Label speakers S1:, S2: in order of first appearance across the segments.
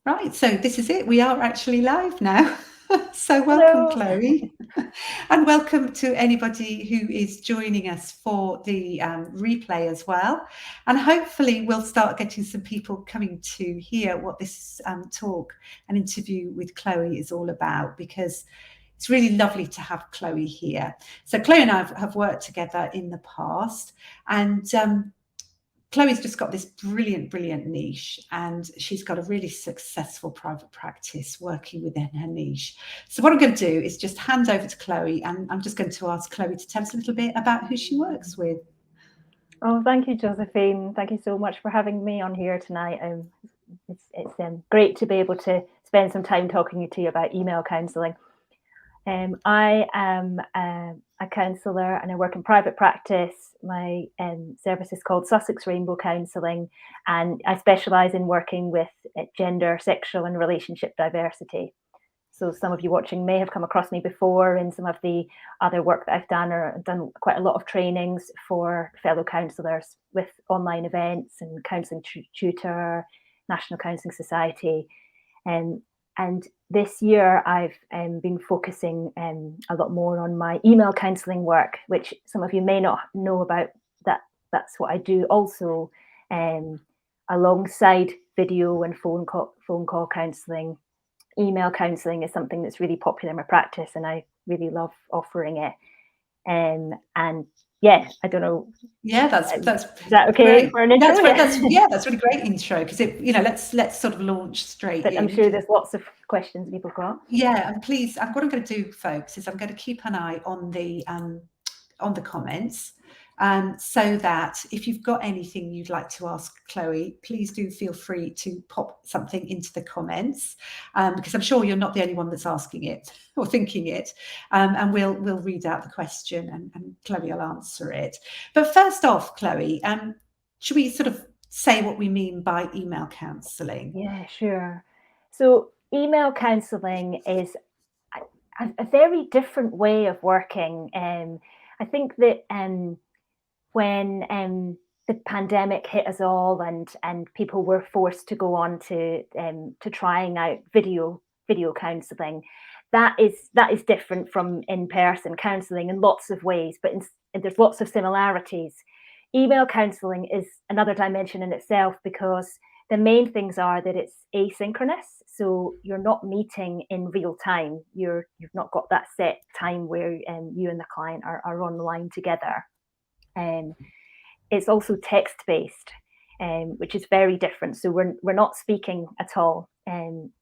S1: Right, so this is it. We are actually live now. So welcome,
S2: Hello.
S1: Chloe, and welcome to anybody who is joining us for the replay as well. And hopefully we'll start getting some people coming to hear what this talk and interview with Chloe is all about, because it's really lovely to have Chloe here. So Chloe and I have worked together in the past, and Chloe's just got this brilliant niche, and she's got a really successful private practice working within her niche. So what I'm going to do is just hand over to Chloe, and I'm just going to ask Chloe to tell us a little bit about who she works with.
S2: Oh, thank you, Josephine. Thank you so much for having me on here tonight. It's great to be able to spend some time talking to you about email counselling. I am a counsellor and I work in private practice. My service is called Sussex Rainbow Counselling, and I specialise in working with gender, sexual and relationship diversity. So some of you watching may have come across me before in some of the other work that I've done, or done quite a lot of trainings for fellow counsellors with online events and Counselling Tutor, National Counselling Society. And this year I've been focusing a lot more on my email counselling work, which some of you may not know about. That's what I do also, alongside video and phone call counselling. Email counselling is something that's really popular in my practice, and I really love offering it. And yeah, I don't know.
S1: Yeah, that's
S2: Is that okay
S1: great.
S2: for an intro?
S1: That's really great intro, because let's sort of launch straight
S2: But
S1: in.
S2: I'm sure there's lots of questions people got.
S1: Yeah, and please, what I'm going to do, folks, is I'm going to keep an eye on the comments, so that if you've got anything you'd like to ask Chloe, please do feel free to pop something into the comments, because I'm sure you're not the only one that's asking it or thinking it, and we'll read out the question, and Chloe will answer it. But first off, Chloe, should we sort of say what we mean by email counselling?
S2: Yeah, sure. So email counselling is a very different way of working. I think that when the pandemic hit us all, and people were forced to go on to trying out video counselling, that is different from in-person counselling in lots of ways, but there's lots of similarities. Email counselling is another dimension in itself, because the main things are that it's asynchronous, so you're not meeting in real time. You've not got that set time where you and the client are online together. It's also text-based, which is very different. So we're not speaking at all,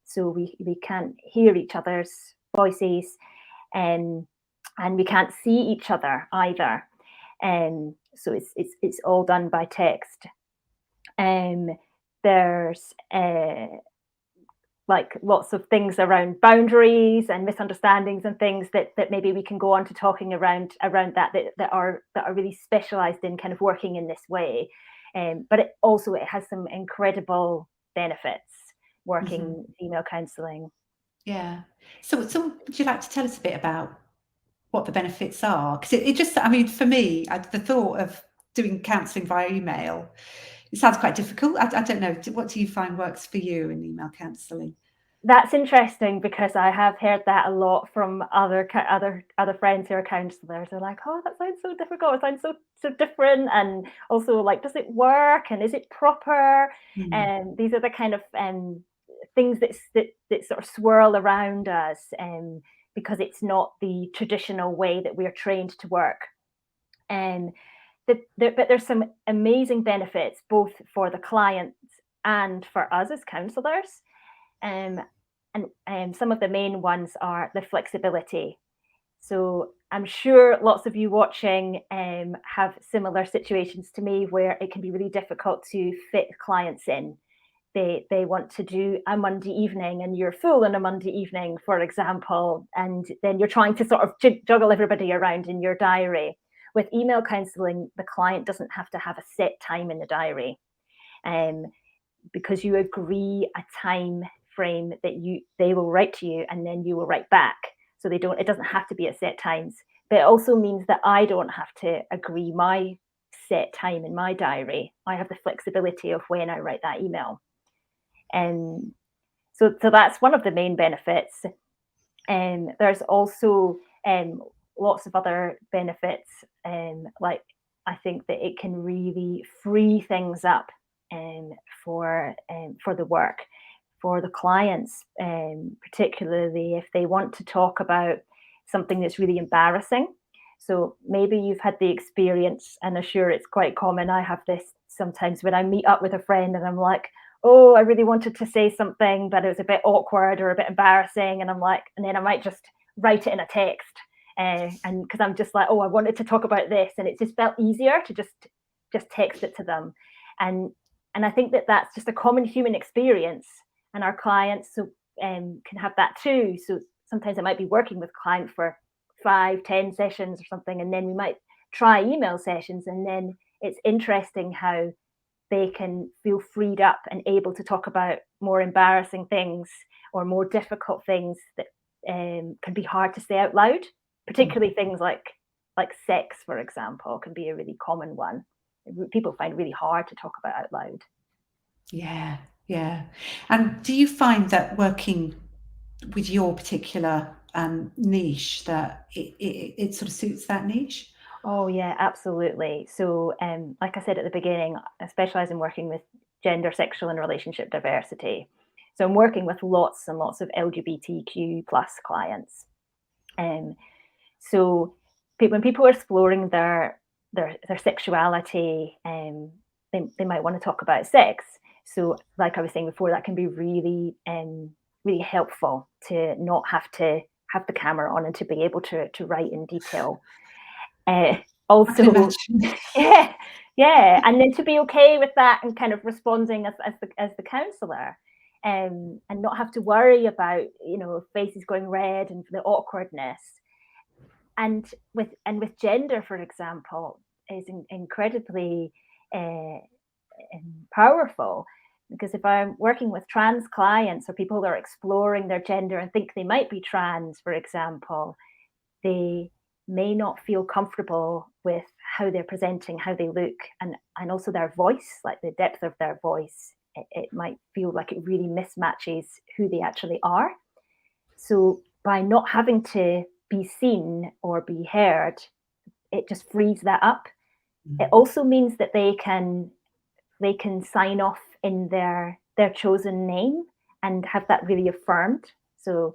S2: so we can't hear each other's voices, and we can't see each other either. So it's all done by text. There's like lots of things around boundaries and misunderstandings and things that maybe we can go on to talking around that are really specialized in kind of working in this way. But it has some incredible benefits working email counselling.
S1: Yeah. So would you like to tell us a bit about what the benefits are? Because it just, I mean, for me, the thought of doing counselling via email, it sounds quite difficult. I don't know. What do you find works for you in email counselling?
S2: That's interesting, because I have heard that a lot from other friends who are counsellors. They're like, "Oh, that sounds so difficult. It sounds so different," and also like, "Does it work? And is it proper?" And these are the kind of things that sort of swirl around us, because it's not the traditional way that we're trained to work. But there's some amazing benefits both for the clients and for us as counsellors. And some of the main ones are the flexibility. So I'm sure lots of you watching have similar situations to me, where it can be really difficult to fit clients in. They want to do a Monday evening, and you're full on a Monday evening, for example, and then you're trying to sort of juggle everybody around in your diary. With email counselling, the client doesn't have to have a set time in the diary, because you agree a time frame that they will write to you, and then you will write back. So it doesn't have to be at set times. But it also means that I don't have to agree my set time in my diary. I have the flexibility of when I write that email. So that's one of the main benefits. There's also lots of other benefits, like I think that it can really free things up for the work, for the clients, particularly if they want to talk about something that's really embarrassing. So maybe you've had the experience, and I'm sure it's quite common. I have this sometimes when I meet up with a friend and I'm like, oh, I really wanted to say something, but it was a bit awkward or a bit embarrassing. And I'm like, and then I might just write it in a text. And because I'm just like, oh, I wanted to talk about this. And it just felt easier to just text it to them. And I think that that's just a common human experience. And our clients can have that too. So sometimes I might be working with a client for 5-10 sessions or something, and then we might try email sessions. And then it's interesting how they can feel freed up and able to talk about more embarrassing things or more difficult things that can be hard to say out loud, particularly things like sex, for example, can be a really common one. People find really hard to talk about out loud.
S1: Yeah, yeah. And do you find that working with your particular niche that it sort of suits that niche?
S2: Oh yeah, absolutely. So like I said at the beginning, I specialize in working with gender, sexual and relationship diversity. So I'm working with lots and lots of LGBTQ plus clients. So when people are exploring their sexuality, they might want to talk about sex. So like I was saying before, that can be really really helpful to not have to have the camera on and to be able to write in detail.
S1: I can
S2: Also,
S1: imagine.
S2: yeah, and then to be okay with that and kind of responding as the counsellor, and not have to worry about faces going red and the awkwardness. And with gender, for example, is incredibly uh, powerful, because if I'm working with trans clients or people that are exploring their gender and think they might be trans, for example, they may not feel comfortable with how they're presenting, how they look, and also their voice, like the depth of their voice. It might feel like it really mismatches who they actually are. So by not having to be seen or be heard, it just frees that up. It also means that they can sign off in their chosen name and have that really affirmed. So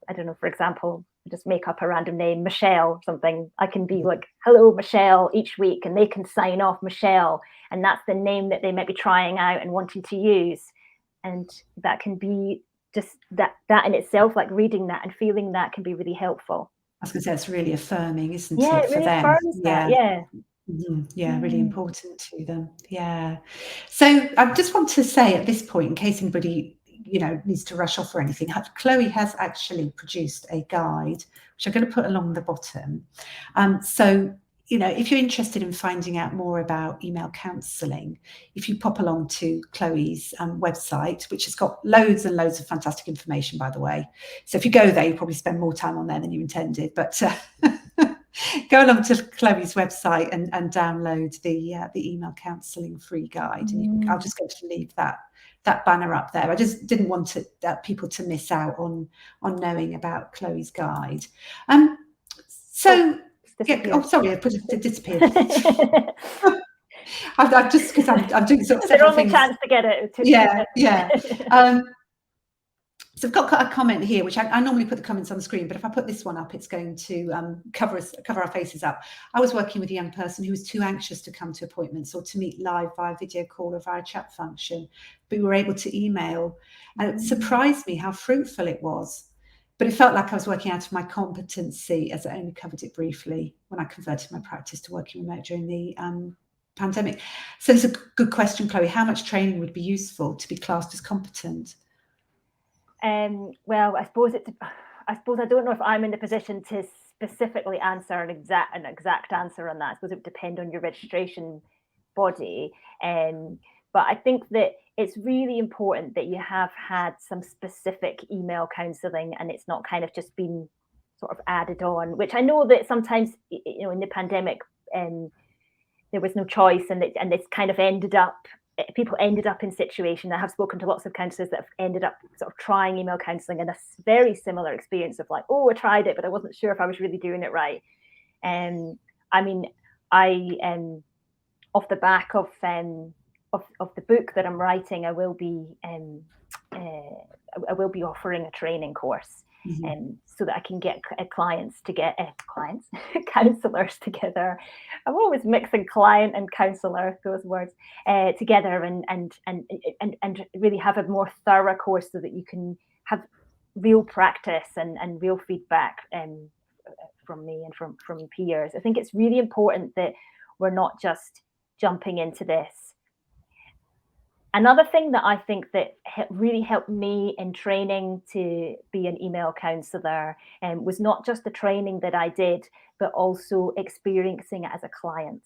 S2: I don't know, for example, just make up a random name, Michelle or something. I can be like, hello, Michelle, each week, and they can sign off Michelle. And that's the name that they might be trying out and wanting to use. And that can be just that in itself, like reading that and feeling that, can be really helpful.
S1: I was going to say, it's really affirming, isn't
S2: Yeah,
S1: it,
S2: it
S1: for
S2: really
S1: them?
S2: affirms that.
S1: Yeah.
S2: Yeah.
S1: Yeah, really important to them. Yeah. So I just want to say at this point, in case anybody needs to rush off or anything, Chloe has actually produced a guide, which I'm going to put along the bottom. So if you're interested in finding out more about email counselling, if you pop along to Chloe's website, which has got loads and loads of fantastic information, by the way. So if you go there, you probably spend more time on there than you intended, but go along to Chloe's website and download the email counselling free guide. And I'll just go to leave that banner up there. I just didn't want people to miss out on knowing about Chloe's guide. Sorry, it disappeared. I've just, because I'm doing sort of several things.
S2: Chance to get it.
S1: Yeah. So I've got a comment here, which I normally put the comments on the screen, but if I put this one up, it's going to cover our faces up. I was working with a young person who was too anxious to come to appointments or to meet live via video call or via chat function, but we were able to email. And it surprised me how fruitful it was. But it felt like I was working out of my competency, as I only covered it briefly when I converted my practice to working remote during the pandemic. So it's a good question, Chloe. How much training would be useful to be classed as competent?
S2: Well, I suppose I don't know if I'm in the position to specifically answer an exact answer on that. I suppose it would depend on your registration body. But I think that it's really important that you have had some specific email counselling, and it's not kind of just been sort of added on, which I know that sometimes, in the pandemic, there was no choice, and it's kind of ended up people ended up in situation. I have spoken to lots of counsellors that have ended up sort of trying email counselling and a very similar experience of like, oh, I tried it, but I wasn't sure if I was really doing it right. I mean, off the back of the book that I'm writing, I will be offering a training course, so that I can get counsellors together. I'm always mixing client and counsellor, those words, together, and really have a more thorough course so that you can have real practice and real feedback from me and from peers. I think it's really important that we're not just jumping into this. Another thing that I think that really helped me in training to be an email counsellor was not just the training that I did, but also experiencing it as a client.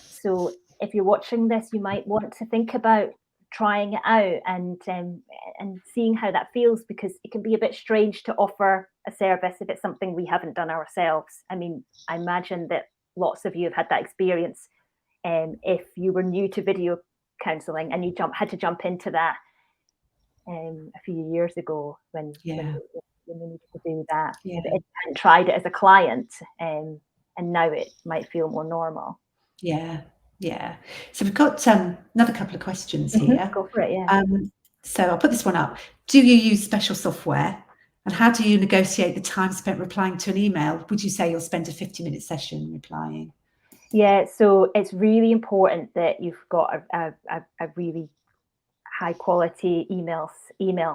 S2: So if you're watching this, you might want to think about trying it out and seeing how that feels, because it can be a bit strange to offer a service if it's something we haven't done ourselves. I mean, I imagine that lots of you have had that experience. If you were new to video counselling and you had to jump into that a few years ago when you needed to do that, if you hadn't tried it as a client, and now it might feel more normal.
S1: Yeah. So we've got another couple of questions here.
S2: Go for it. Yeah.
S1: So I'll put this one up. Do you use special software? And how do you negotiate the time spent replying to an email? Would you say you'll spend a 50-minute session replying?
S2: Yeah, so it's really important that you've got a really high quality email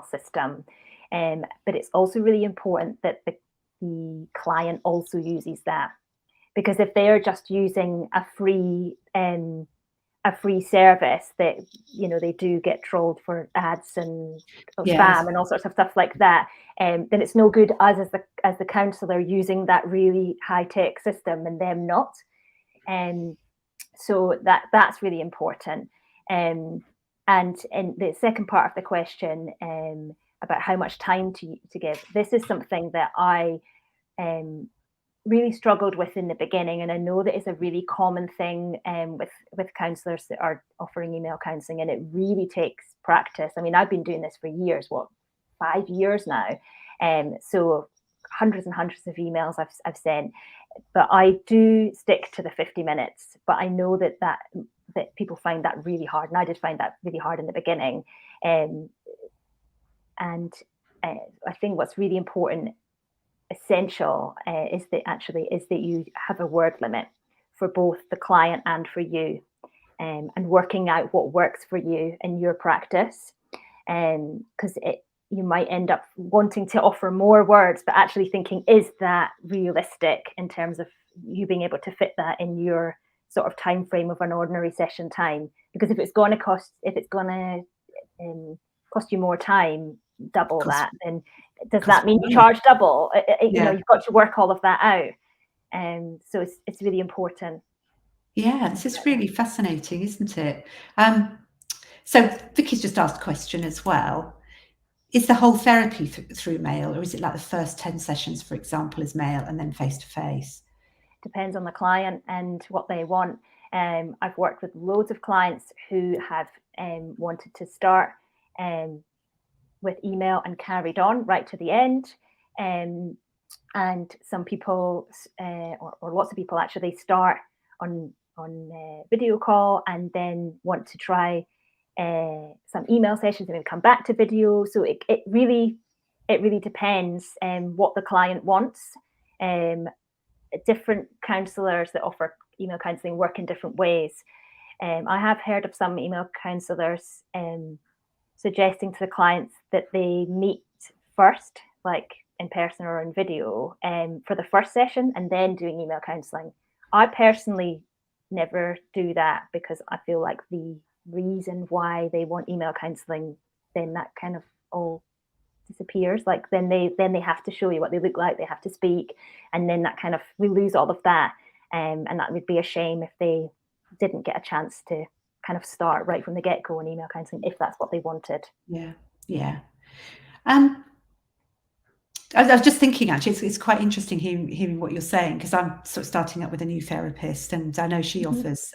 S2: system, but it's also really important that the client also uses that, because if they're just using a free service, that they do get trolled for ads and spam and all sorts of stuff like that, then it's no good us as the counsellor using that really high tech system and them not. So that's really important. And in the second part of the question, about how much time to give, this is something that I really struggled with in the beginning, and I know that it's a really common thing with counsellors that are offering email counselling, and it really takes practice. I mean, I've been doing this for years, 5 years now, so hundreds and hundreds of emails I've sent, but I do stick to the 50 minutes. But I know that people find that really hard, and I did find that really hard in the beginning. And I think what's really important, essential, is that you have a word limit for both the client and for you, and working out what works for you in your practice, because you might end up wanting to offer more words, but actually thinking, is that realistic in terms of you being able to fit that in your sort of time frame of an ordinary session time? Because if it's going to cost you more time, double that, then does that mean you charge double? You've got to work all of that out, so it's really important.
S1: Yeah, this is really fascinating, isn't it? So Vicky's just asked a question as well. Is the whole therapy through mail, or is it like the first 10 sessions, for example, is mail and then face-to-face?
S2: Depends on the client and what they want. I've worked with loads of clients who have wanted to start with email and carried on right to the end. And some people, or lots of people actually, start on video call and then want to try some email sessions and then come back to video. So it really depends what the client wants. Different counsellors that offer email counselling work in different ways. I have heard of some email counsellors suggesting to the clients that they meet first, like in person or in video, for the first session, and then doing email counselling. I personally never do that, because I feel like the reason why they want email counselling, then that kind of all disappears. Like then they have to show you what they look like, they have to speak, and then that kind of, we lose all of that, and that would be a shame if they didn't get a chance to kind of start right from the get-go in email counselling, if that's what they wanted.
S1: Yeah. I was just thinking, actually, it's quite interesting hearing what you're saying, because I'm sort of starting up with a new therapist, and I know she offers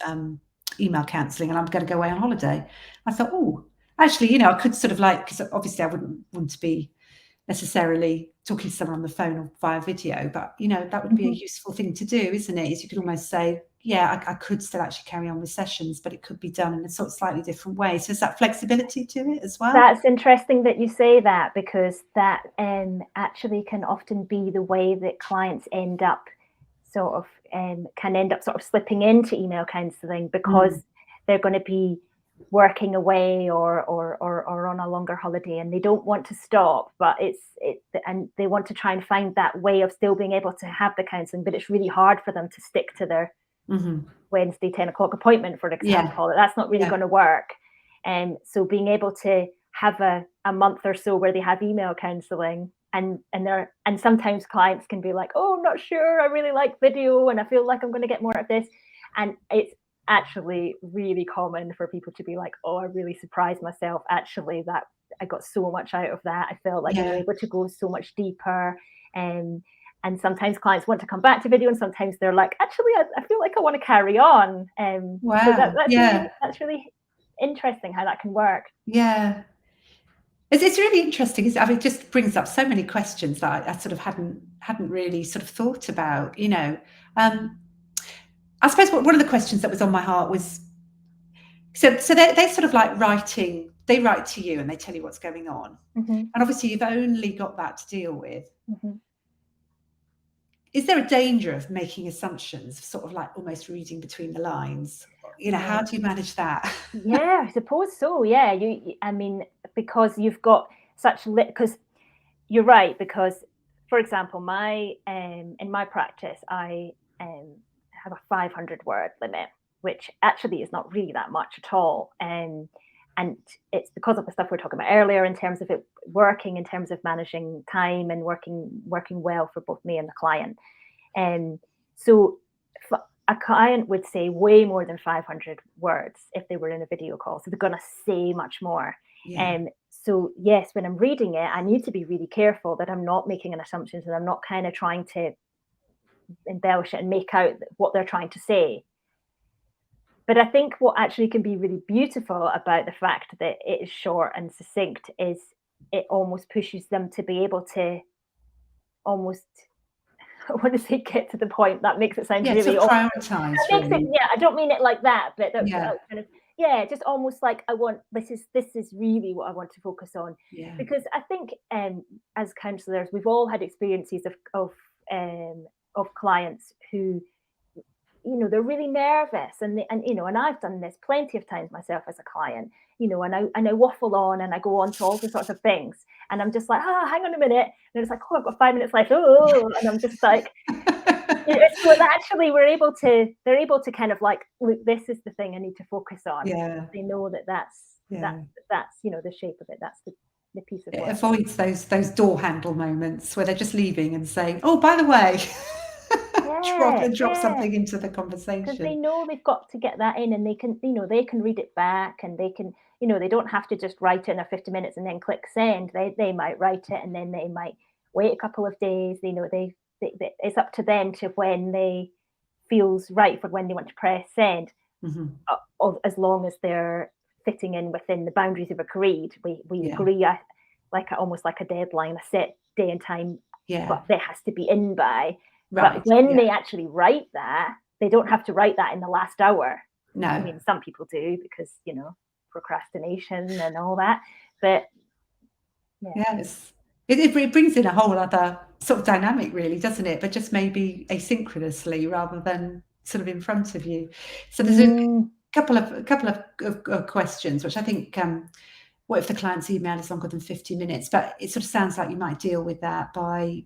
S1: email counselling and I'm going to go away on holiday. I thought, oh, actually, you know, I could sort of like, because obviously I wouldn't want to be necessarily talking to someone on the phone or via video, but you know, that would be a useful thing to do, isn't it? Is you could almost say, yeah, I could still actually carry on with sessions, but it could be done in a sort of slightly different way. So is that flexibility to it as well?
S2: That's interesting that you say that, because that actually can often be the way that clients end up sort of slipping into email counselling, because they're going to be working away or on a longer holiday and they don't want to stop, but and they want to try and find that way of still being able to have the counselling, but it's really hard for them to stick to their Wednesday 10 o'clock appointment, for example. That's not really going to work. And so being able to have a month or so where they have email counselling, and sometimes clients can be like, oh, I'm not sure, I really like video and I feel like I'm going to get more of this. And it's actually really common for people to be like, oh, I really surprised myself. Actually, that I got so much out of that. I felt like I was able to go so much deeper. And sometimes clients want to come back to video, and sometimes they're like, actually, I feel like I want to carry on.
S1: Wow.
S2: So that's really interesting how that can work.
S1: Yeah. It's really interesting. I mean, it just brings up so many questions that I sort of hadn't really sort of thought about, you know. I suppose one of the questions that was on my heart was, so they sort of like write to you and they tell you what's going on. And obviously you've only got that to deal with. Is there a danger of making assumptions, sort of like almost reading between the lines? You know, how do you manage that?
S2: Yeah, I suppose so. Yeah, I mean, because you've got because you're right. Because, for example, in my practice, I have a 500 word limit, which actually is not really that much at all. And it's because of the stuff we were talking about earlier in terms of it working, in terms of managing time and working well for both me and the client. And so a client would say way more than 500 words if they were in a video call. So they're going to say much more. So yes, when I'm reading it, I need to be really careful that I'm not making an assumption and I'm not kind of trying to embellish it and make out what they're trying to say. But I think what actually can be really beautiful about the fact that it is short and succinct is it almost pushes them to be able to almost, I want to say, get to the point. That makes it sound really
S1: prioritize.
S2: I don't mean it like that, but that kind of, just almost like this is really what I want to focus on. Because I think as counsellors, we've all had experiences of clients who, you know, they're really nervous and I've done this plenty of times myself as a client, you know, and I waffle on and I go on to all the sorts of things and I'm just like, hang on a minute. And it's like, oh, I've got 5 minutes left. Oh, and I'm just like, so actually they're able to kind of like, look, this is the thing I need to focus on. They know that's you know, the shape of it. That's the piece of work.
S1: It avoids those door handle moments where they're just leaving and saying, oh, by the way, drop something into the conversation.
S2: Because they know they've got to get that in, and they can read it back, and they can, you know, they don't have to just write it in 50 minutes and then click send. They might write it and then they might wait a couple of days. You know, it's up to them to when they feels right for when they want to press send. As long as they're fitting in within the boundaries of agreed. We agree almost like a deadline, a set day and time, but it has to be in by. Right, but when they actually write that, they don't have to write that in the last hour.
S1: No.
S2: I mean, some people do because, you know, procrastination and all that. But
S1: yes, it brings in a whole other sort of dynamic, really, doesn't it? But just maybe asynchronously rather than sort of in front of you. So there's a couple of questions, which I think, what if the client's email is longer than 50 minutes? But it sort of sounds like you might deal with that by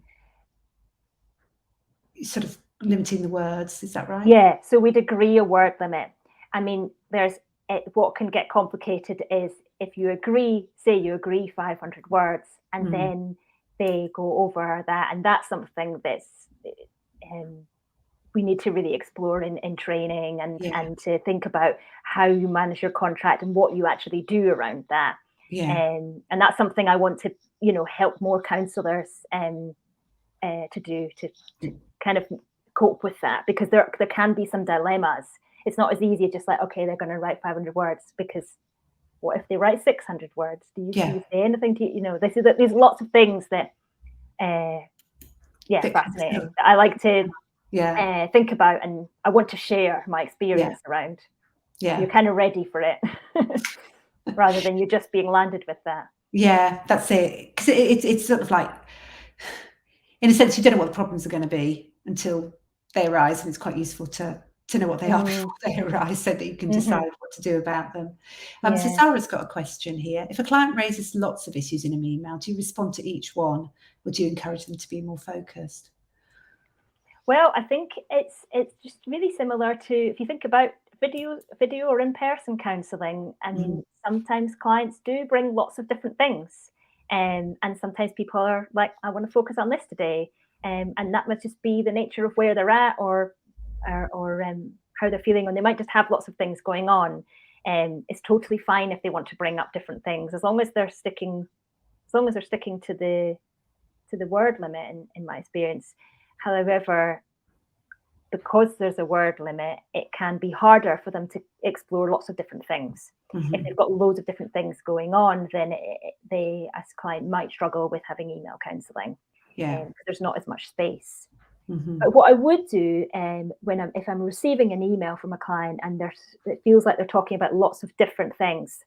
S1: sort of limiting the words. Is that right?
S2: Yeah, so we'd agree a word limit. I mean, what can get complicated is if you agree 500 words and then they go over that, and that's something that's we need to really explore in training and to think about how you manage your contract and what you actually do around that. And that's something I want to, you know, help more counsellors to do to kind of cope with that, because there can be some dilemmas it's not as easy as just like, okay, they're going to write 500 words, because what if they write 600 words? Do you
S1: Yeah.
S2: say anything to, there's lots of things that,
S1: That can
S2: fascinating,
S1: still,
S2: that I like to
S1: yeah.
S2: think about, and I want to share my
S1: Yeah.
S2: experience around. So
S1: Yeah.
S2: you're kind of ready for it rather than you just being landed with that.
S1: Yeah, that's it. Because it's sort of like, in a sense, you don't know what the problems are going to be until they arise, and it's quite useful to know what they are before they arise, so that you can decide what to do about them. So
S2: Yeah.
S1: Sarah's got a question here. If a client raises lots of issues in an email, do you respond to each one? Would you encourage them to be more focused?
S2: Well, I think it's just really similar to, if you think about video or in-person counselling. I mean, sometimes clients do bring lots of different things, and sometimes people are like, I want to focus on this today, and that must just be the nature of where they're at, or how they're feeling, and they might just have lots of things going on. It's totally fine if they want to bring up different things, as long as they're sticking to the word limit, in my experience. However, because there's a word limit, it can be harder for them to explore lots of different things. If they've got loads of different things going on, then they, as a client, might struggle with having email counselling.
S1: Yeah.
S2: Because there's not as much space. But what I would do, if I'm receiving an email from a client and it feels like they're talking about lots of different things,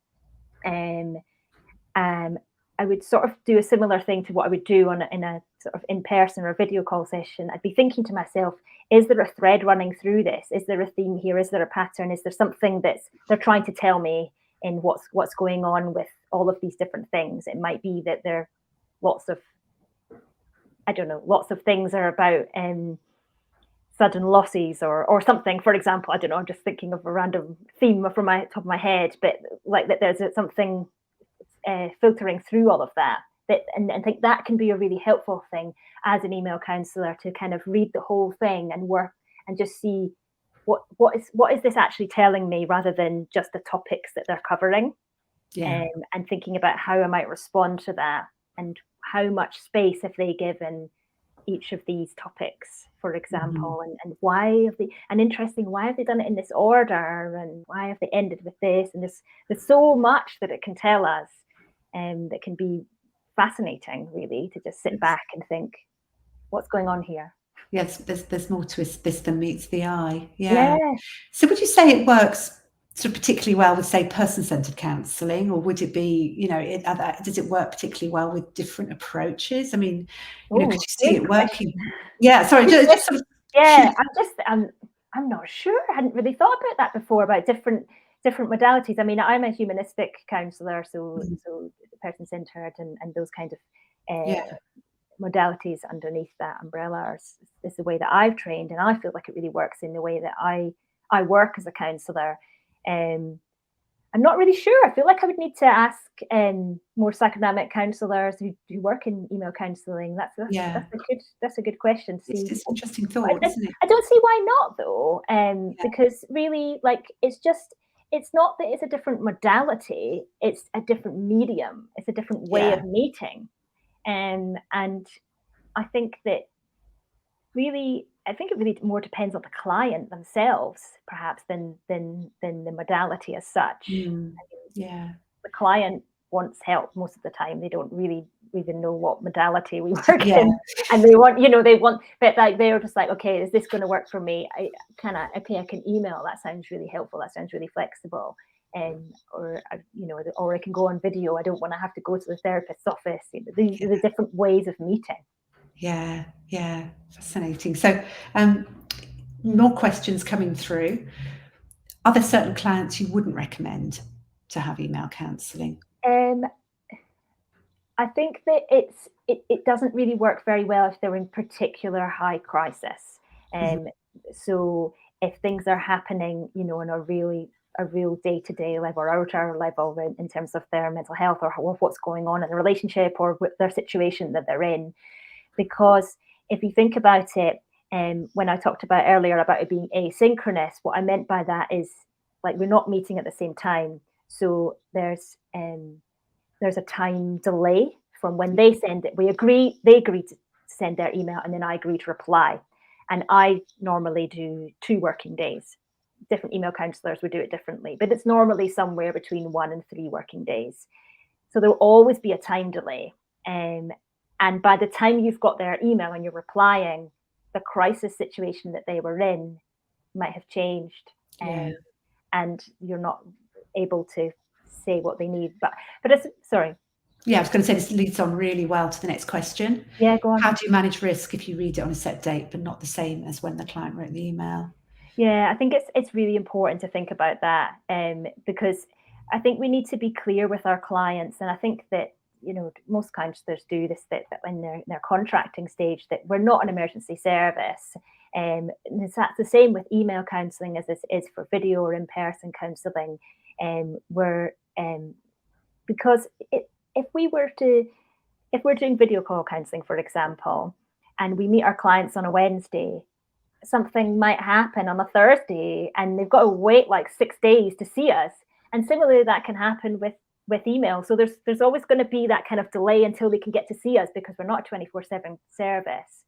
S2: I would sort of do a similar thing to what I would do in a sort of in-person or video call session. I'd be thinking to myself, is there a thread running through this? Is there a theme here? Is there a pattern? Is there something they're trying to tell me in what's going on with all of these different things? It might be that there are lots of things are about sudden losses or something, for example. I don't know, I'm just thinking of a random theme from my top of my head, but like that there's something filtering through all of that, and I think that can be a really helpful thing as an email counsellor, to kind of read the whole thing and work and just see what is this actually telling me, rather than just the topics that they're covering.
S1: Yeah.
S2: And thinking about how I might respond to that, and how much space have they given each of these topics, for example, and why have they done it in this order, and why have they ended with this, and there's so much that it can tell us, that can be fascinating, really, to just sit back and think, what's going on here.
S1: Yes, there's more to this than meets the eye. Yeah.
S2: Yeah.
S1: So would you say it works sort of particularly well with, say, person-centered counselling, or would it be, does it work particularly well with different approaches? I mean, could you see it working? Yeah, sorry, just sort of.
S2: Yeah, I'm not sure. I hadn't really thought about that before, about different modalities. I mean, I'm a humanistic counsellor, so person-centered and those kind of
S1: Yeah.
S2: modalities underneath that umbrella is the way that I've trained, and I feel like it really works in the way that I work as a counsellor. I'm not really sure. I feel like I would need to ask more psychodynamic counsellors who work in email counselling. That's a good question to see.
S1: It's an interesting thought, isn't it?
S2: I don't see why not, though, because really, like, it's not that it's a different modality; it's a different medium. It's a different way of meeting, and I think it really more depends on the client themselves, perhaps, than the modality as such.
S1: Yeah.
S2: The client wants help most of the time. They don't really even know what modality we work in, and they want, but like they're just like, okay, is this going to work for me? I can email. That sounds really helpful. That sounds really flexible. Or I can go on video. I don't want to have to go to the therapist's office. These are the different ways of meeting.
S1: Yeah, fascinating. So, more questions coming through. Are there certain clients you wouldn't recommend to have email counselling?
S2: I think that it doesn't really work very well if they're in particular high crisis. So if things are happening, on a real day-to-day level or outer level, in terms of their mental health, or what's going on in the relationship, or with their situation that they're in. Because if you think about it, when I talked about earlier about it being asynchronous, what I meant by that is, like, we're not meeting at the same time. So there's a time delay from when they send it. They agree to send their email, and then I agree to reply. And I normally do 2 working days different email counselors would do it differently, but it's normally somewhere between 1 and 3 working days. So there'll always be a time delay. And by the time you've got their email and you're replying, the crisis situation that they were in might have changed,
S1: Yeah.
S2: and you're not able to say what they need. But it's, sorry.
S1: Yeah, I was going to say this leads on really well to the next question.
S2: Yeah, go on.
S1: How do you manage risk if you read it on a set date, but not the same as when the client wrote the email?
S2: Yeah, I think it's really important to think about that, because I think we need to be clear with our clients, and I think that most counsellors do this, that when they're in their contracting stage, that we're not an emergency service. And that's the same with email counselling as this is for video or in-person counselling. We're because if we're doing video call counselling, for example, and we meet our clients on a Wednesday, something might happen on a Thursday and they've got to wait like 6 days to see us. And similarly, that can happen with email. So there's always going to be that kind of delay until they can get to see us, because we're not a 24/7 service.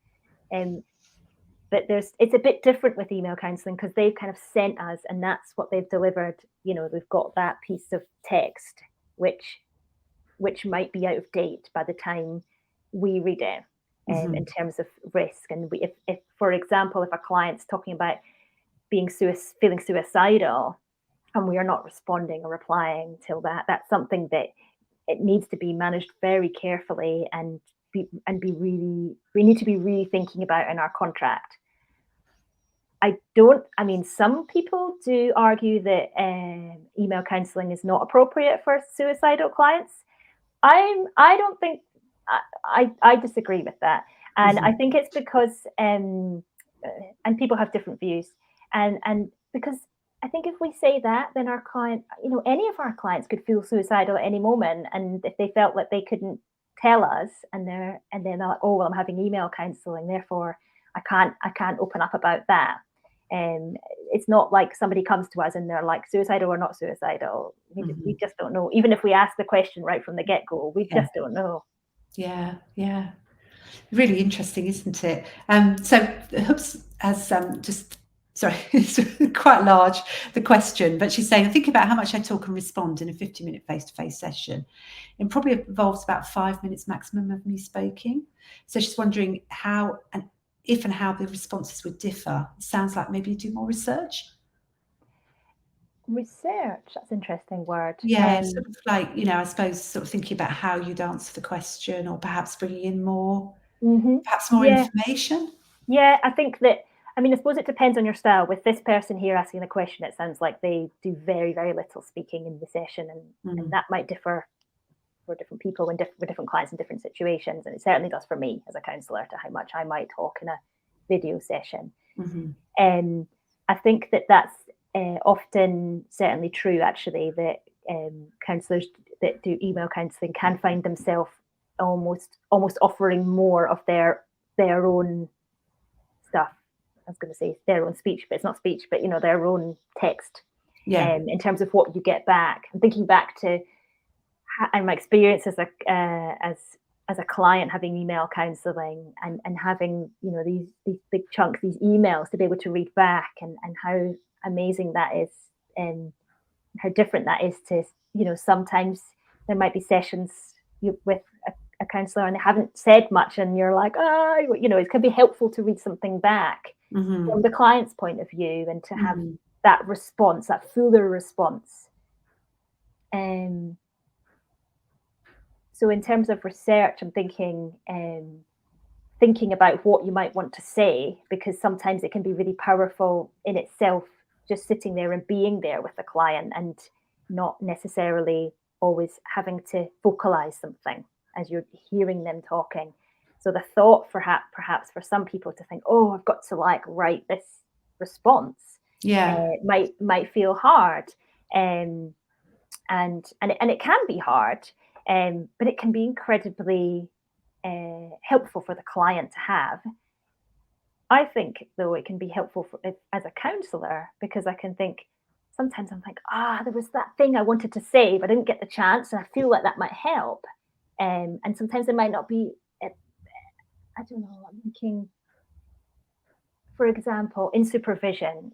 S2: But it's a bit different with email counselling, because they've kind of sent us and that's what they've delivered. They've got that piece of text which might be out of date by the time we read it. In terms of risk. And if, for example, if a client's talking about feeling suicidal and we are not responding or replying till that's something that it needs to be managed very carefully, and we need to be really thinking about in our contract. Some people do argue that email counselling is not appropriate for suicidal clients. I disagree with that, and I think it's because and people have different views, and because I think if we say that, then our client, any of our clients could feel suicidal at any moment, and if they felt like they couldn't tell us, and they're like, oh well, I'm having email counselling, therefore I can't open up about that. It's not like somebody comes to us and they're like suicidal or not suicidal. We just don't know. Even if we ask the question right from the get-go, we just don't know.
S1: Yeah. Really interesting, isn't it? So Hoops has just, sorry, it's quite large, the question, but she's saying, think about how much I talk and respond in a 50-minute face-to-face session. It probably involves about 5 minutes maximum of me speaking. So she's wondering how and how the responses would differ. It sounds like maybe you do more research.
S2: Research, that's an interesting word.
S1: Yeah, sort of like, I suppose sort of thinking about how you'd answer the question, or perhaps bringing in more, perhaps more
S2: Yeah.
S1: information.
S2: Yeah, I think that, I suppose it depends on your style. With this person here asking the question, it sounds like they do very, very little speaking in the session, and that might differ for different people and with different clients in different situations. And it certainly does for me as a counsellor, to how much I might talk in a video session. I think that's often certainly true, actually, that counsellors that do email counselling can find themselves almost offering more of their own stuff. I was going to say their own speech, but it's not speech, but their own text. In terms of what you get back. I'm thinking back to my experience as a client having email counselling, and having these big chunks, these emails to be able to read back, and how amazing that is, and how different that is to sometimes there might be sessions with a counsellor and they haven't said much, and you're like, it can be helpful to read something back from the client's point of view, and to have that response, that fuller response. So in terms of research, I'm thinking about what you might want to say, because sometimes it can be really powerful in itself, just sitting there and being there with the client, and not necessarily always having to vocalize something as you're hearing them talking. So the thought perhaps for some people to think, oh, I've got to write this response, might feel hard, and it can be hard, but it can be incredibly helpful for the client to have. I think, though, it can be helpful as a counsellor, because I can think, sometimes I'm like, there was that thing I wanted to say, but I didn't get the chance, and I feel like that might help. And sometimes it might not be, I don't know, I'm thinking, for example, in supervision,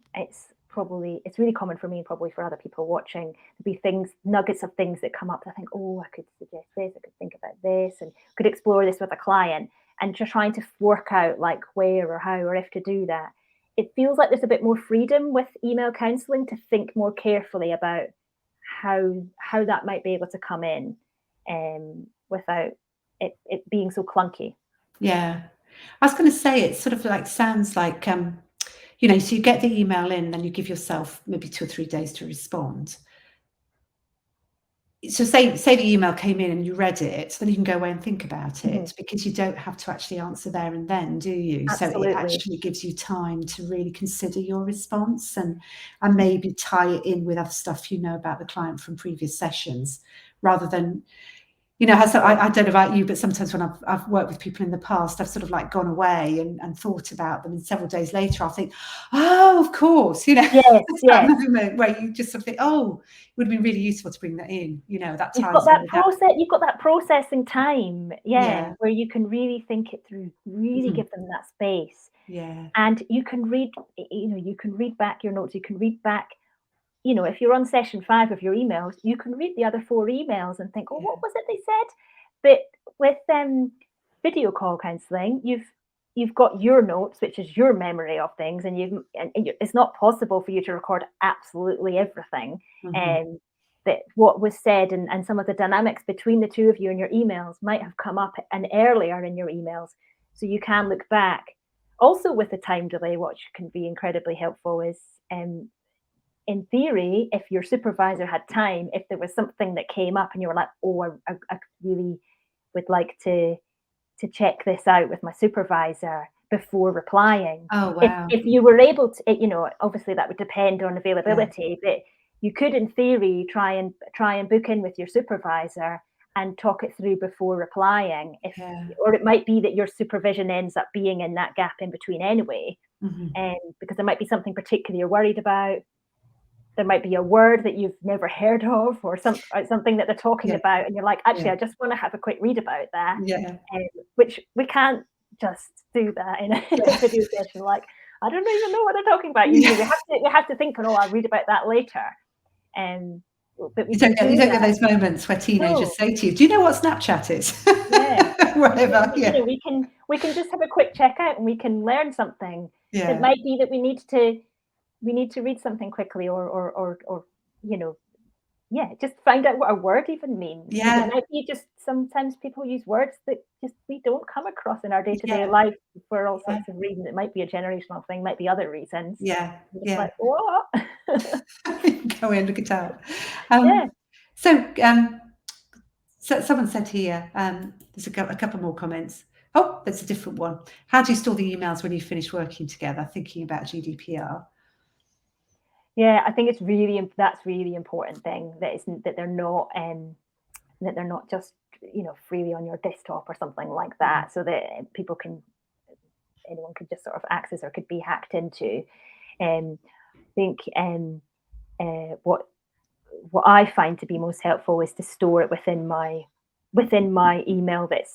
S2: probably, it's really common for me and probably for other people watching, to be things, nuggets of things that come up. I think, oh, I could suggest this, I could think about this, and could explore this with a client, and just trying to work out like where or how or if to do that. It feels like there's a bit more freedom with email counselling to think more carefully about how that might be able to come in, without it being so clunky.
S1: Yeah. I was going to say, it sort of like sounds like, you know, so you get the email in, then you give yourself maybe 2 or 3 days to respond. So say the email came in and you read it, then you can go away and think about it, because you don't have to actually answer there and then, do you? So it
S2: Absolutely.
S1: actually gives you time to really consider your response and maybe tie it in with other stuff you know about the client from previous sessions, rather than, you know, I don't know about you, but sometimes when I've worked with people in the past, I've sort of like gone away and thought about them, and several days later I'll think, oh, of course, you know,
S2: Yes,
S1: it's that
S2: yes.
S1: moment where you just sort of think, oh, it would be really useful to bring that in, you know, that
S2: You've
S1: ties
S2: got
S1: in
S2: that
S1: with that.
S2: process, you've got that processing time,
S1: Yeah.
S2: where you can really think it through, really
S1: Mhm.
S2: give them that space.
S1: Yeah.
S2: And you can read, you can read back your notes, you can read back, if you're on session 5 of your emails, you can read the other 4 emails and think, "Oh,
S1: Yeah.
S2: what was it they said?" But with, video call counselling, you've got your notes, which is your memory of things, and it's not possible for you to record absolutely everything.
S1: Mhm.
S2: Um, that what was said, and some of the dynamics between the two of you in your emails might have come up and earlier in your emails, so you can look back. Also, with the time delay, which can be incredibly helpful, is, in theory, if your supervisor had time, if there was something that came up and you were like, "Oh, I really would like to check this out with my supervisor before replying."
S1: Oh,
S2: If
S1: wow.
S2: if you were able to, obviously that would depend on
S1: Yeah.
S2: availability, but you could, in theory, try and book in with your supervisor and talk it through before replying. If
S1: Yeah.
S2: Or it might be that your supervision ends up being in that gap in between anyway,
S1: Mhm.
S2: because there might be something particularly you're worried about. There might be a word that you've never heard of, or something that they're talking
S1: Yeah.
S2: about, and you're like, "Actually,
S1: Yeah.
S2: I just wanna have a quick read about that."
S1: Yeah.
S2: Um, which we can't just do that in a
S1: Yeah.
S2: video session, like, "I don't even know what they're talking about."
S1: Yeah.
S2: We have to think, "Oh, I'll read about that later." Um, but we
S1: You
S2: can
S1: don't get you
S2: do
S1: don't get
S2: that.
S1: those moments where
S2: No.
S1: teenagers say to you, "Do you know what Snapchat is?"
S2: Yeah.
S1: Whatever.
S2: We,
S1: Yeah.
S2: we can just have a quick checkout, and we can learn something. It
S1: Yeah.
S2: might be that we need to read something quickly, or, you know, yeah, just find out what a word even means, because it
S1: Yeah.
S2: might be just sometimes people use words that just we don't come across in our day-to-day
S1: Yeah.
S2: life for all
S1: Yeah.
S2: sorts of reasons. It might be a generational thing, might be other reasons.
S1: Yeah.
S2: You're just
S1: Yeah.
S2: like, "What?"
S1: Go in, look it up.
S2: Yeah.
S1: So, so someone said here, there's a couple more comments. Oh, there's a different one. How do you store the emails when you finish working together? Thinking about GDPR.
S2: Yeah, I think that's really important thing, that they're not just, freely on your desktop or something like
S1: Mhm.
S2: that, so that anyone could just sort of access or could be hacked into. I think, what I find to be most helpful is to store it within my email that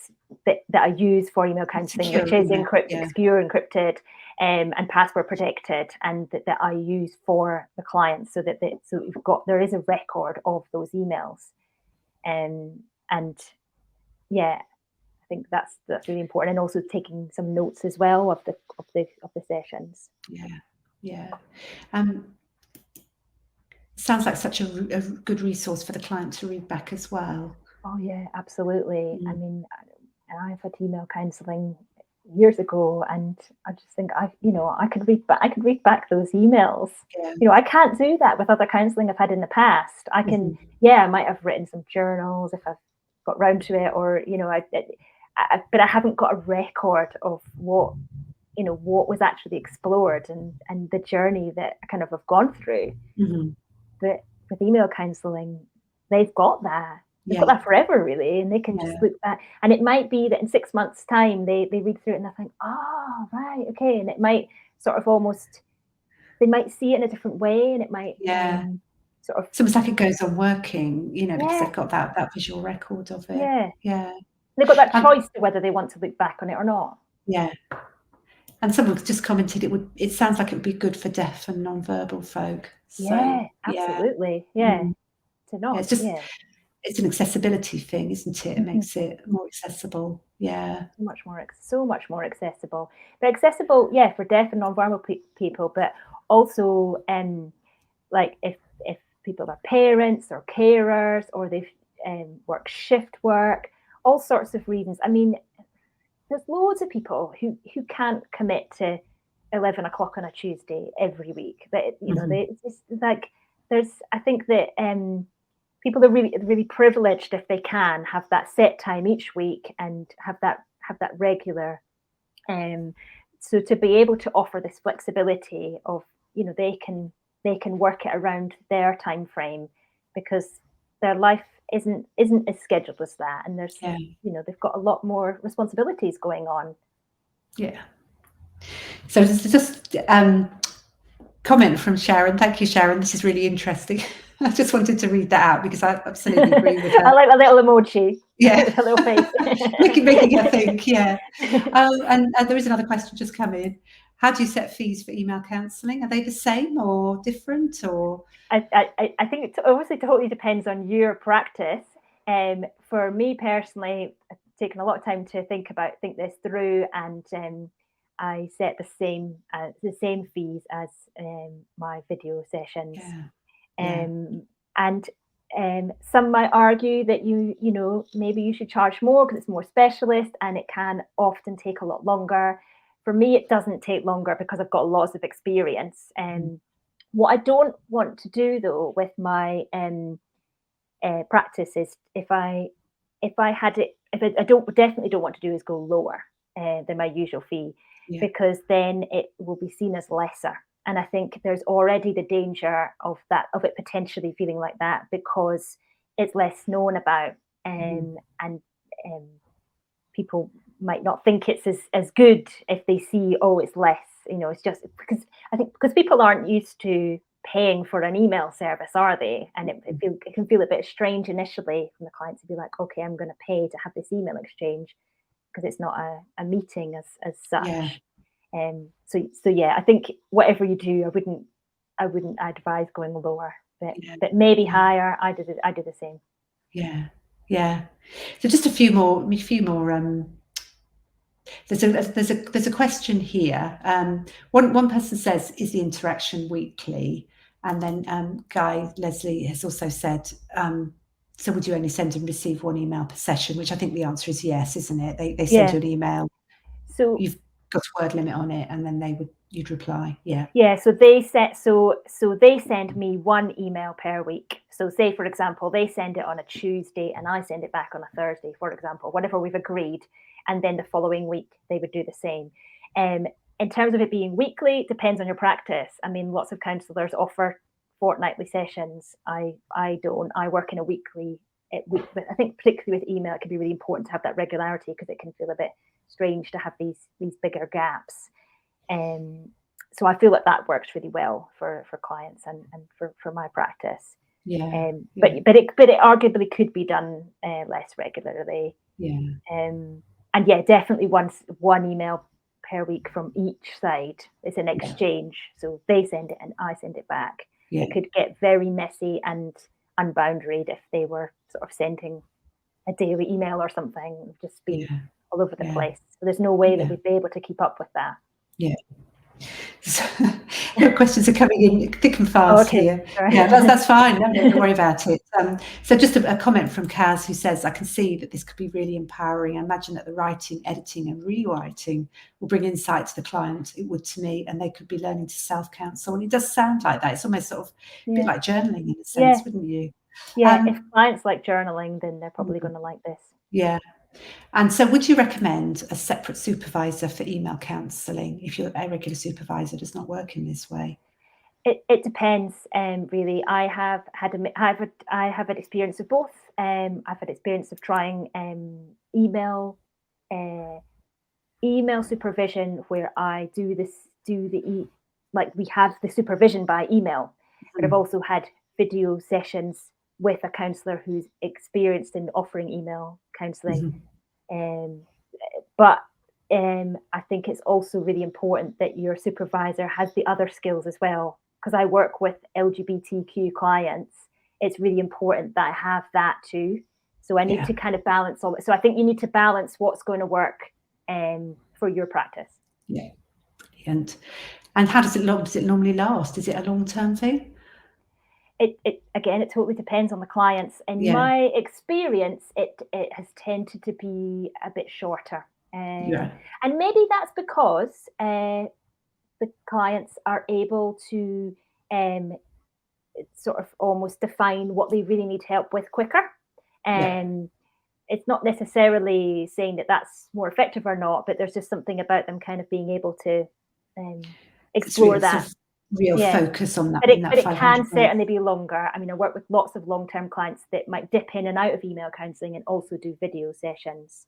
S2: I use for email counselling,
S1: Secure
S2: which is
S1: email. Yeah.
S2: secure, encrypted, and password protected, and that I use for the clients, so there is a record of those emails, and yeah, I think that's really important, and also taking some notes as well of the sessions.
S1: Yeah. Yeah. Um, Sounds like such a good resource for the client to read back as well.
S2: Oh yeah, absolutely. I
S1: Mm.
S2: mean, and I've had email counselling years ago, and I just think I could read back those emails.
S1: Yeah.
S2: I can't do that with other counselling I've had in the past. I can,
S1: Mhm.
S2: yeah, I might have written some journals if I've got round to it, or but I haven't got a record of what was actually explored, and the journey that I kind of have gone through.
S1: Mhm.
S2: But with email counselling, they've got that. They've got
S1: Yeah.
S2: that forever, really, and they can just
S1: Yeah.
S2: look back. And it might be that in 6 months' time, they read through it and they think, "Oh, right, okay." And it might sort of almost, they might see it in a different way, and it might,
S1: Yeah.
S2: sort of,
S1: It's almost like it goes on working, you know, because
S2: yeah,
S1: they've got that visual record of it.
S2: yeah.
S1: Yeah.
S2: They've got that
S1: Um,
S2: choice to whether they want to look back on it or not.
S1: yeah. And someone just commented it sounds like it would be good for deaf and non-verbal folk. So
S2: Yeah,
S1: yeah.
S2: absolutely. Yeah.
S1: Mm.
S2: To
S1: Yeah,
S2: not,
S1: it's just
S2: yeah.
S1: it's an accessibility thing, isn't it? It
S2: Mhm.
S1: makes it more accessible. Yeah.
S2: So much more accessible. But accessible, yeah, for deaf and non-verbal people, but also like if people are parents or carers or they've work shift work, all sorts of reasons. I mean, there's loads of people who can't commit to 11 o'clock on a Tuesday every week. But
S1: Mhm.
S2: it's just like there's. I think that people are really privileged if they can have that set time each week and have that regular. Um, so to be able to offer this flexibility of they can work it around their time frame because their life isn't as scheduled as that, and there's
S1: Yeah.
S2: they've got a lot more responsibilities going on.
S1: Yeah. So there's just comment from Sharon. Thank you, Sharon. This is really interesting. I just wanted to read that out because I absolutely agree with her.
S2: I like the little emoji,
S1: Yeah.
S2: a little face.
S1: Making her think, yeah. Oh, and there is another question just come in. How do you set fees for email counselling? Are they the same or different or?
S2: I think it obviously totally depends on your practice. For me personally, I've taken a lot of time to think this through, and I set the same fees as my video sessions.
S1: Yeah. Yeah.
S2: Um, and some might argue that maybe you should charge more because it's more specialist and it can often take a lot longer. For me, it doesn't take longer because I've got lots of experience.
S1: Mm.
S2: What I don't want to do though with my practice is if I had it, I definitely don't want to do is go lower than my usual fee,
S1: Yeah.
S2: because then it will be seen as lesser. And I think there's already the danger of it potentially feeling like that because it's less known about,
S1: Mm.
S2: and um, people might not think it's as good if they see, oh, it's less. It's just because I think because people aren't used to paying for an email service, are they? And it can feel a bit strange initially from the client to be like, okay, I'm going to pay to have this email exchange because it's not a meeting as
S1: Yeah.
S2: such. So yeah, I think whatever you do, I wouldn't advise going lower, but
S1: Yeah.
S2: maybe
S1: Yeah.
S2: higher. I did the same.
S1: Yeah. Yeah. So just a few more. There's a question here. One person says, "Is the interaction weekly?" And then Guy Leslie has also said, "So would you only send and receive one email per session?" Which I think the answer is yes, isn't it? They send
S2: Yeah.
S1: you an email,
S2: So
S1: you've got a word limit on it, and then you'd reply. Yeah.
S2: yeah, so they send me one email per week. So say for example, they send it on a Tuesday and I send it back on a Thursday, for example, whatever we've agreed, and then the following week they would do the same. Um, in terms of it being weekly, it depends on your practice. I mean, lots of counsellors offer fortnightly sessions. I don't. I work in a week, but I think particularly with email, it can be really important to have that regularity because it can feel a bit strange to have these bigger gaps. Um, so I feel that that works really well for clients and for my practice.
S1: Yeah.
S2: But
S1: Yeah.
S2: it arguably could be done less regularly.
S1: Yeah.
S2: And yeah, definitely one email per week from each side is an
S1: Yeah.
S2: exchange. So they send it and I send it back.
S1: Yeah.
S2: It could get very messy and unboundaried if they were sort of sending a daily email or something, just be
S1: Yeah.
S2: all over the
S1: Yeah.
S2: place. So there's no way that
S1: Yeah.
S2: we'd be able to keep up with that.
S1: Yeah. So, the questions are coming in thick and
S2: Oh,
S1: fast
S2: okay.
S1: here. Yeah,
S2: Sorry.
S1: that's fine. No, don't worry about it. So just a comment from Kaz, who says, "I can see that this could be really empowering. I imagine that the writing, editing, and rewriting will bring insight to the client. It would to me, and they could be learning to self-counsel." And it does sound like that. It's almost sort of a bit
S2: Yeah.
S1: like journaling in a
S2: Yeah.
S1: sense, wouldn't you?
S2: Yeah. If
S1: Um,
S2: clients like journaling, then they're probably going to like this.
S1: yeah. And so would you recommend a separate supervisor for email counselling if your a regular supervisor does not work in this way?
S2: It depends, really. I have had experience of both. I've had experience of trying uh, email supervision where I do like we have the supervision by email, but I've
S1: Mm.
S2: also had video sessions with a counsellor who's experienced in offering email counselling.
S1: Mhm.
S2: Um, but I think it's also really important that your supervisor has the other skills as well. Because I work with LGBTQ clients, it's really important that I have that too. So I need
S1: Yeah.
S2: to kind of balance all. So I think you need to balance what's going to work for your practice.
S1: Yeah. Brilliant. And how does it normally last? Is it a long-term thing?
S2: It again, it totally depends on the clients. In
S1: Yeah.
S2: my experience, it has tended to be a bit shorter,
S1: Yeah.
S2: and maybe that's because the clients are able to um, sort of almost define what they really need help with quicker.
S1: Yeah.
S2: Um, it's not necessarily saying that that's more effective or not, but there's just something about them kind of being able to um,
S1: It's
S2: explore
S1: real
S2: that.
S1: sort of real
S2: Yeah.
S1: focus on that
S2: But
S1: in
S2: it
S1: that
S2: but it
S1: 500
S2: can
S1: words.
S2: certainly be longer. I mean, I work with lots of long-term clients that might dip in and out of email counselling and also do video sessions.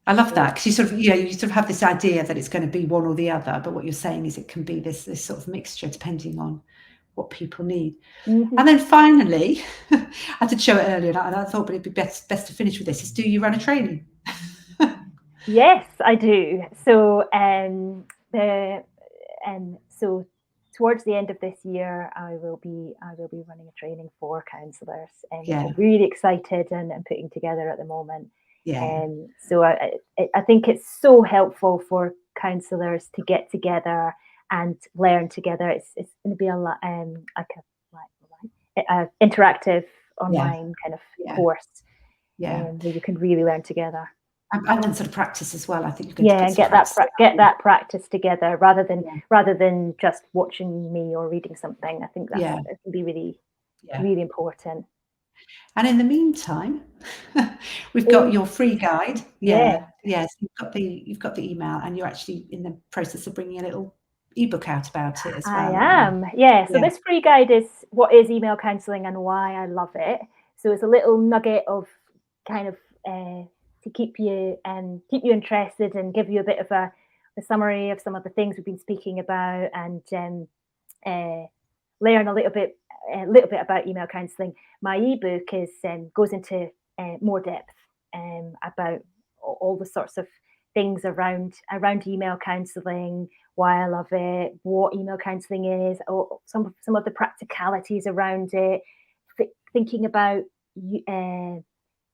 S1: I love
S2: So
S1: that because you sort of have this idea that it's going to be one or the other, but what you're saying is it can be this sort of mixture depending on what people need.
S2: mhm.
S1: And then finally, I did show it earlier, and I thought, but it'd be best to finish with this: is do you run a training?
S2: Yes, I do. So towards the end of this year, I will be running a training for counsellors, which
S1: Yeah,
S2: I'm really excited and putting together at the moment.
S1: yeah,
S2: So I think it's so helpful for counsellors to get together and learn together. It's going to be a lot like a interactive
S1: yeah,
S2: online kind of
S1: yeah,
S2: course
S1: yeah.
S2: where you can really learn together.
S1: And then sort of practice as well. I think you're going to
S2: Yeah,
S1: put
S2: and
S1: some practice
S2: get
S1: around
S2: that practice together rather than
S1: that.
S2: just watching me or reading something. I think
S1: Yeah,
S2: it can be really,
S1: yeah, yeah.
S2: really important.
S1: And in the meantime, we've got
S2: In
S1: your free guide.
S2: Yeah,
S1: Yeah, yes, you've got the email, and you're actually in the process of bringing a little ebook out about it as
S2: I
S1: well, aren't you?
S2: am. Yeah. So
S1: Yeah,
S2: this free guide is what is email counselling and why I love it. So it's a little nugget of kind of to keep you interested and give you a bit of a summary of some of the things we've been speaking about and uh, learn a little bit about email counselling. My ebook is goes into more depth about all the sorts of things around email counselling, why I love it, what email counselling is, or some of the practicalities around it, thinking about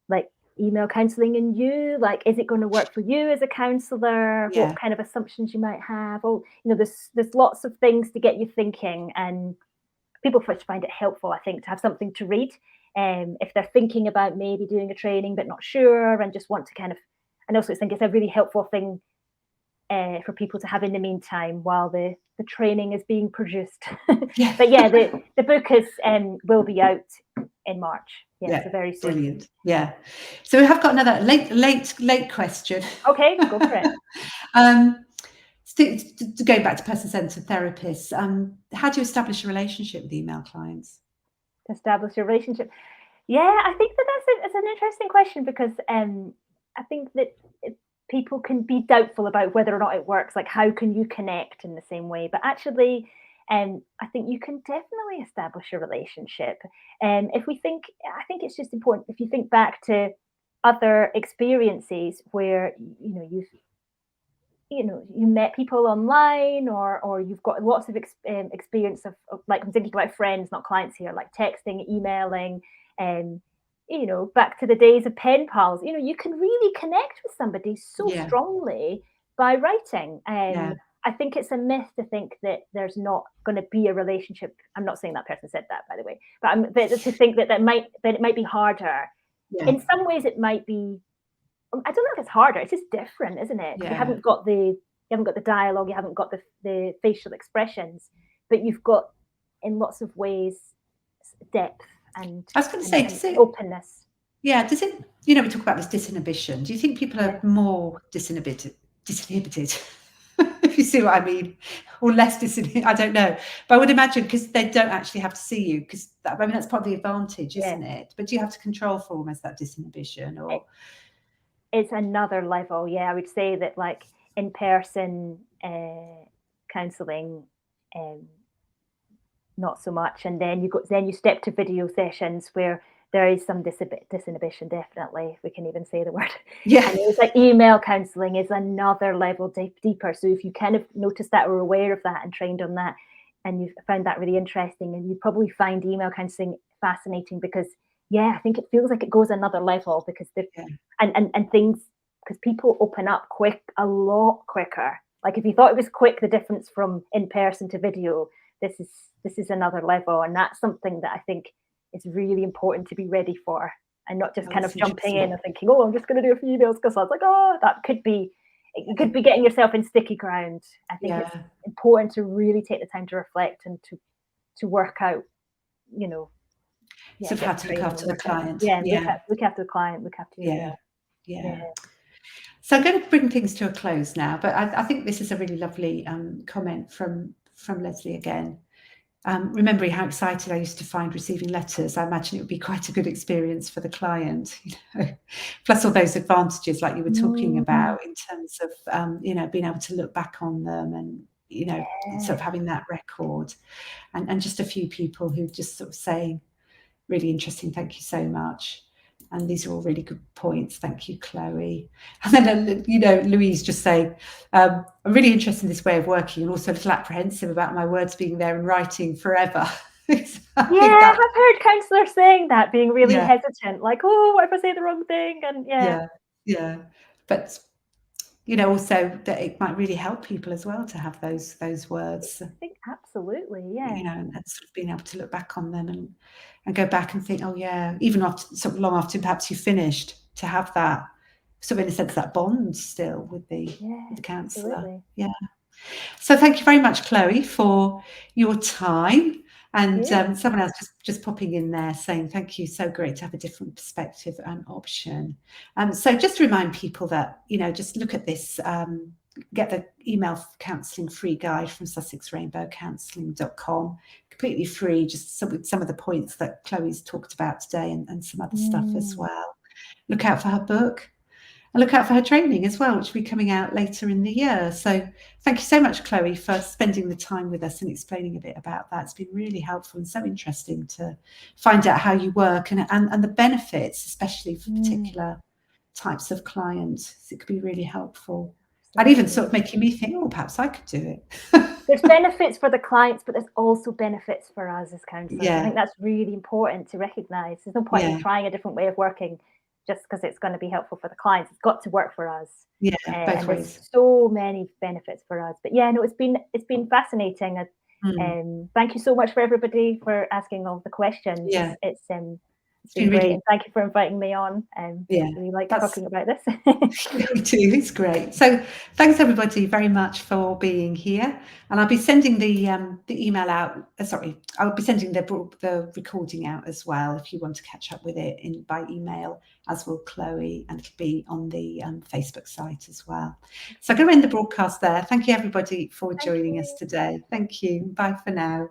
S2: like email counselling in you, like is it going to work for you as a counsellor, what
S1: yeah,
S2: kind of assumptions you might have. Oh, there's lots of things to get you thinking, and people first find it helpful, I think, to have something to read. If they're thinking about maybe doing a training but not sure and just want to kind of, and also think it's a really helpful thing for people to have in the meantime while the training is being produced.
S1: yeah,
S2: But yeah, the book is will be out in March. Yeah,
S1: yeah.
S2: so very soon.
S1: Brilliant. Yeah. So we have got another late question.
S2: Okay, go for it.
S1: um, to go back to person-centered therapists, how do you establish a relationship with email clients?
S2: To establish a relationship. Yeah, I think that's an interesting question because I think that people can be doubtful about whether or not it works. Like, how can you connect in the same way? But actually, I think you can definitely establish a relationship. If we think, I think it's just important if you think back to other experiences where you met people online or you've got lots of experience of like I'm thinking about friends, not clients here, like texting, emailing, and back to the days of pen pals. You can really connect with somebody so
S1: Yeah,
S2: strongly by writing.
S1: yeah,
S2: I think it's a myth to think that there's not going to be a relationship. I'm not saying that person said that, by the way, but to think that it might be harder.
S1: yeah,
S2: In some ways it might be. I don't know if it's harder. It's just different, isn't it? Because
S1: yeah.
S2: you haven't got the dialogue, you haven't got the facial expressions, but you've got in lots of ways depth and
S1: I was going to
S2: and,
S1: say,
S2: and
S1: does it?
S2: openness.
S1: Yeah, does it? We talk about this disinhibition. Do you think people
S2: Yeah,
S1: are more disinhibited, if you see what I mean, or less disinhibited? I don't know, but I would imagine because they don't actually have to see you. Because that's part of the advantage,
S2: yeah.
S1: isn't it? But do you have to control for almost that disinhibition,
S2: It,
S1: or
S2: it's another level. Yeah, I would say that like in person counselling, um, not so much, and then you step to video sessions where there is some disinhibition, definitely, if we can even say the word.
S1: Yeah.
S2: And it's like email counselling is another level deeper. So if you kind of noticed that or aware of that and trained on that, and you found that really interesting, and you probably find email counselling fascinating because, yeah, I think it feels like it goes another level because
S1: Yeah.
S2: and things, because people open up a lot quicker. Like if you thought it was quick, the difference from in person to video, this is another level, and that's something that I think is really important to be ready for, and not just
S1: Oh,
S2: kind
S1: that's
S2: of jumping
S1: interesting.
S2: in and thinking, oh, I'm just going to do a few emails because I was like, oh, that could be, you could be getting yourself in sticky ground. I think it's
S1: Yeah.
S2: important to really take the time to reflect and to work out, you know, yeah,
S1: Sort of
S2: get
S1: how
S2: the
S1: to look
S2: training and
S1: after the
S2: work out,
S1: client.
S2: yeah,
S1: Yeah.
S2: look after the client, look after
S1: Yeah.
S2: yourself. Yeah.
S1: Yeah. So I'm going to bring things to a close now, but I think this is a really lovely comment from Leslie again. Remembering how excited I used to find receiving letters, I imagine it would be quite a good experience for the client, plus all those advantages like you were talking
S2: Mm,
S1: about in terms of, being able to look back on them and, sort
S2: yeah.
S1: of having that record and just a few people who just sort of saying, really interesting, thank you so much. And these are all really good points. Thank you, Chloe. And then, Louise just saying, I'm really interested in this way of working and also a little apprehensive about my words being there and writing forever. I think
S2: Yeah,
S1: that,
S2: I've heard counsellors saying that, being really
S1: yeah,
S2: hesitant, like, "Oh, what if I say the wrong thing?" And yeah,
S1: yeah, yeah. But, also that it might really help people as well to have those words,
S2: I think absolutely, yeah.
S1: and sort of being able to look back on them and go back and think, oh yeah, even after sort of long after perhaps you finished, to have that sort of in a sense that bond still with the
S2: Yeah,
S1: counsellor.
S2: absolutely.
S1: Yeah. So thank you very much, Chloe, for your time. And
S2: Yeah.
S1: someone else just popping in there saying thank you. So great to have a different perspective and option. So just to remind people that just look at this. Get the email counselling free guide from sussexrainbowcounselling.com, completely free, just some of the points that Chloe's talked about today and some other stuff as
S2: Mm,
S1: well. Look out for her book and look out for her training as well, which will be coming out later in the year. So thank you so much, Chloe, for spending the time with us and explaining a bit about that. It's been really helpful and so interesting to find out how you work and the benefits, especially for
S2: mm,
S1: particular types of clients. It could be really helpful. And even
S2: absolutely.
S1: sort of making me think, oh, perhaps I could do it.
S2: There's benefits for the clients, but there's also benefits for us as counsellors. I
S1: Yeah,
S2: think that's really important to recognise. There's no point in
S1: yeah,
S2: trying a different way of working just because it's going to be helpful for the clients. It's got to work for us,
S1: yeah, both
S2: and there's
S1: ways.
S2: so many benefits for us. But yeah, no, it's been fascinating.
S1: Mm,
S2: Thank you so much for everybody for asking all the questions.
S1: yeah,
S2: It's
S1: it's
S2: been
S1: been
S2: great,
S1: really,
S2: and thank you for inviting me on.
S1: yeah,
S2: Really like
S1: that's
S2: talking about this.
S1: yeah, me too. It's great. So thanks everybody very much for being here. And I'll be sending the email out. Sorry, I'll be sending the recording out as well if you want to catch up with it by email, as will Chloe, and it'll be on the Facebook site as well. So I'm going to end the broadcast there. Thank you everybody for
S2: Thank
S1: joining us
S2: you.
S1: today. Thank you. Bye for now.